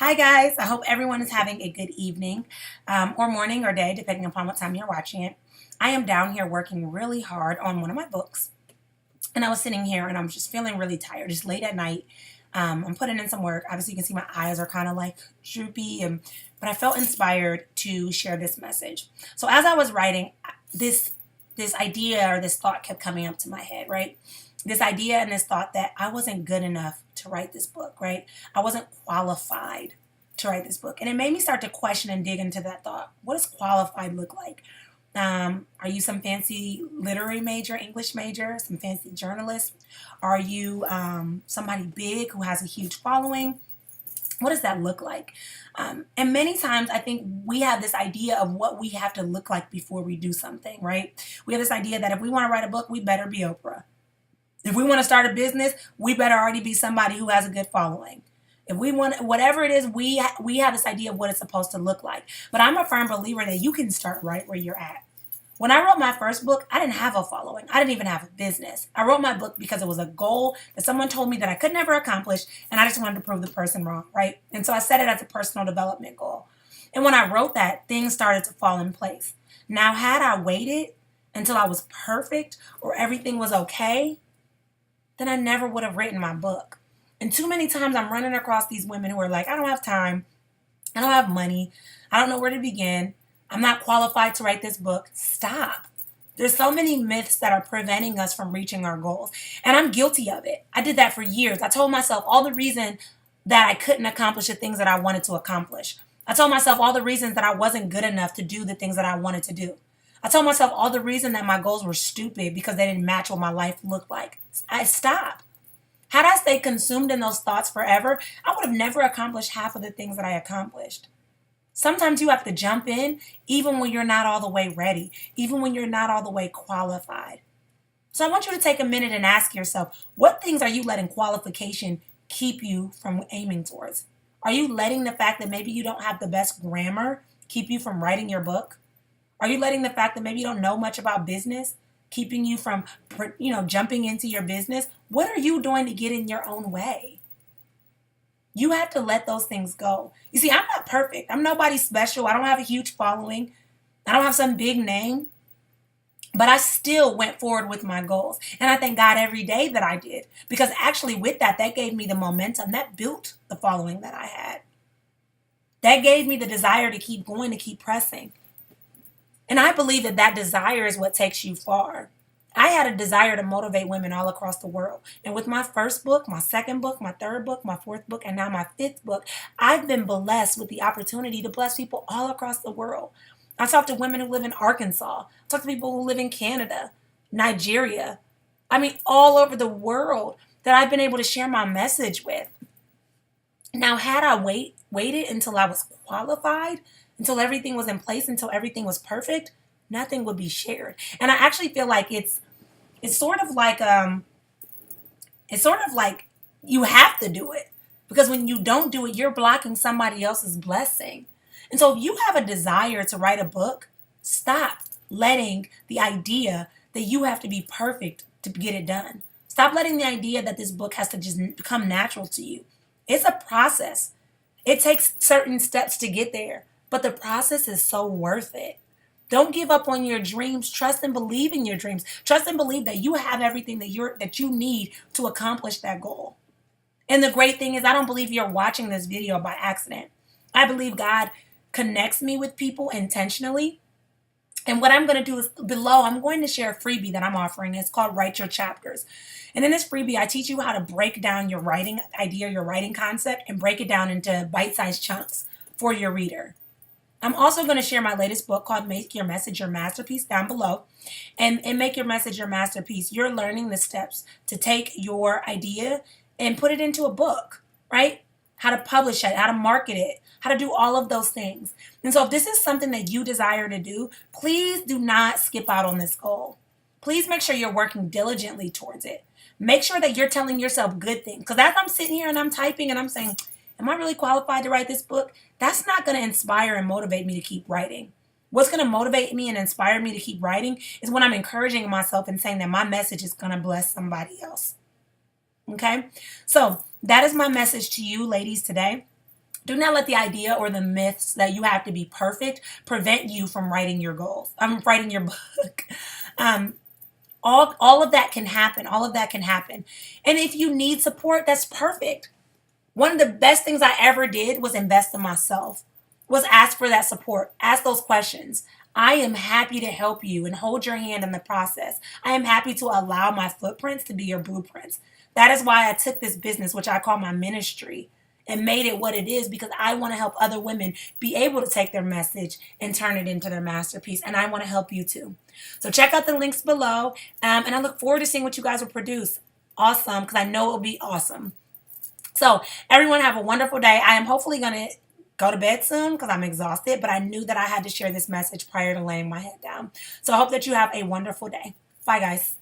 Hi, guys. I hope everyone is having a good evening or morning or day, depending upon what time you're watching it. I am down here working really hard on one of my books. And I was sitting here and I'm just feeling really tired. It's late at night. I'm putting in some work. Obviously, you can see my eyes are kind of like droopy, but I felt inspired to share this message. So as I was writing, this this idea or this thought kept coming up to my head, right? This idea and this thought that I wasn't good enough to write this book, right? I wasn't qualified to write this book. And it made me start to question and dig into that thought. What does qualified look like? Are you some fancy literary major, English major, some fancy journalist? Are you somebody big who has a huge following? What does that look like? And many times I think we have this idea of what we have to look like before we do something, right? We have this idea that if we want to write a book, we better be Oprah. If we want to start a business, we better already be somebody who has a good following. If we want whatever it is, we have this idea of what it's supposed to look like. But I'm a firm believer that you can start right where you're at. When I wrote my first book, I didn't have a following. I didn't even have a business. I wrote my book because it was a goal that someone told me that I could never accomplish, and I just wanted to prove the person wrong, right? And so I set it as a personal development goal. And when I wrote that, things started to fall in place. Now, had I waited until I was perfect or everything was okay, then I never would have written my book. And too many times I'm running across these women who are like, I don't have time. I don't have money. I don't know where to begin. I'm not qualified to write this book. Stop. There's so many myths that are preventing us from reaching our goals. And I'm guilty of it. I did that for years. I told myself all the reason that I couldn't accomplish the things that I wanted to accomplish. I told myself all the reasons that I wasn't good enough to do the things that I wanted to do. I told myself all the reason that my goals were stupid because they didn't match what my life looked like. I stopped. Had I stayed consumed in those thoughts forever, I would have never accomplished half of the things that I accomplished. Sometimes you have to jump in even when you're not all the way ready, even when you're not all the way qualified. So I want you to take a minute and ask yourself, what things are you letting qualification keep you from aiming towards? Are you letting the fact that maybe you don't have the best grammar keep you from writing your book? Are you letting the fact that maybe you don't know much about business keeping you from, jumping into your business? What are you doing to get in your own way? You have to let those things go. You see, I'm not perfect. I'm nobody special. I don't have a huge following. I don't have some big name, but I still went forward with my goals. And I thank God every day that I did, because actually with that, that gave me the momentum that built the following that I had. That gave me the desire to keep going, to keep pressing. And I believe that that desire is what takes you far. I had a desire to motivate women all across the world. And with my first book, my second book, my third book, my fourth book, and now my fifth book, I've been blessed with the opportunity to bless people all across the world. I talk to women who live in Arkansas. I talk to people who live in Canada, Nigeria. I mean, all over the world that I've been able to share my message with. Now, had I waited until I was qualified, until everything was in place, until everything was perfect, nothing would be shared. And I actually feel like it's sort of like you have to do it, because when you don't do it, you're blocking somebody else's blessing. And so if you have a desire to write a book, stop letting the idea that you have to be perfect to get it done. Stop letting the idea that this book has to just become natural to you. It's a process. It takes certain steps to get there, but the process is so worth it. Don't give up on your dreams. Trust and believe in your dreams. Trust and believe that you have everything that you need to accomplish that goal. And the great thing is, I don't believe you're watching this video by accident. I believe God connects me with people intentionally. And what I'm going to do is below, I'm going to share a freebie that I'm offering. It's called Write Your Chapters. And in this freebie, I teach you how to break down your writing idea, your writing concept, and break it down into bite-sized chunks for your reader. I'm also going to share my latest book called Make Your Message Your Masterpiece down below. And in Make Your Message Your Masterpiece, you're learning the steps to take your idea and put it into a book, right? How to publish it, how to market it, how to do all of those things. And so if this is something that you desire to do, please do not skip out on this goal. Please make sure you're working diligently towards it. Make sure that you're telling yourself good things. Because as I'm sitting here and I'm typing and I'm saying, am I really qualified to write this book? That's not going to inspire and motivate me to keep writing. What's going to motivate me and inspire me to keep writing is when I'm encouraging myself and saying that my message is going to bless somebody else. Okay? So that is my message to you ladies today. Do not let the idea or the myths that you have to be perfect prevent you from writing your goals. I'm writing your book. Um, all of that can happen. All of that can happen. And if you need support, that's perfect. One of the best things I ever did was invest in myself, was ask for that support, ask those questions. I am happy to help you and hold your hand in the process. I am happy to allow my footprints to be your blueprints. That is why I took this business, which I call my ministry, and made it what it is, because I want to help other women be able to take their message and turn it into their masterpiece. And I want to help you too. So check out the links below. And I look forward to seeing what you guys will produce. Awesome, because I know it will be awesome. So everyone have a wonderful day. I am hopefully going to go to bed soon because I'm exhausted, but I knew that I had to share this message prior to laying my head down. So I hope that you have a wonderful day. Bye, guys.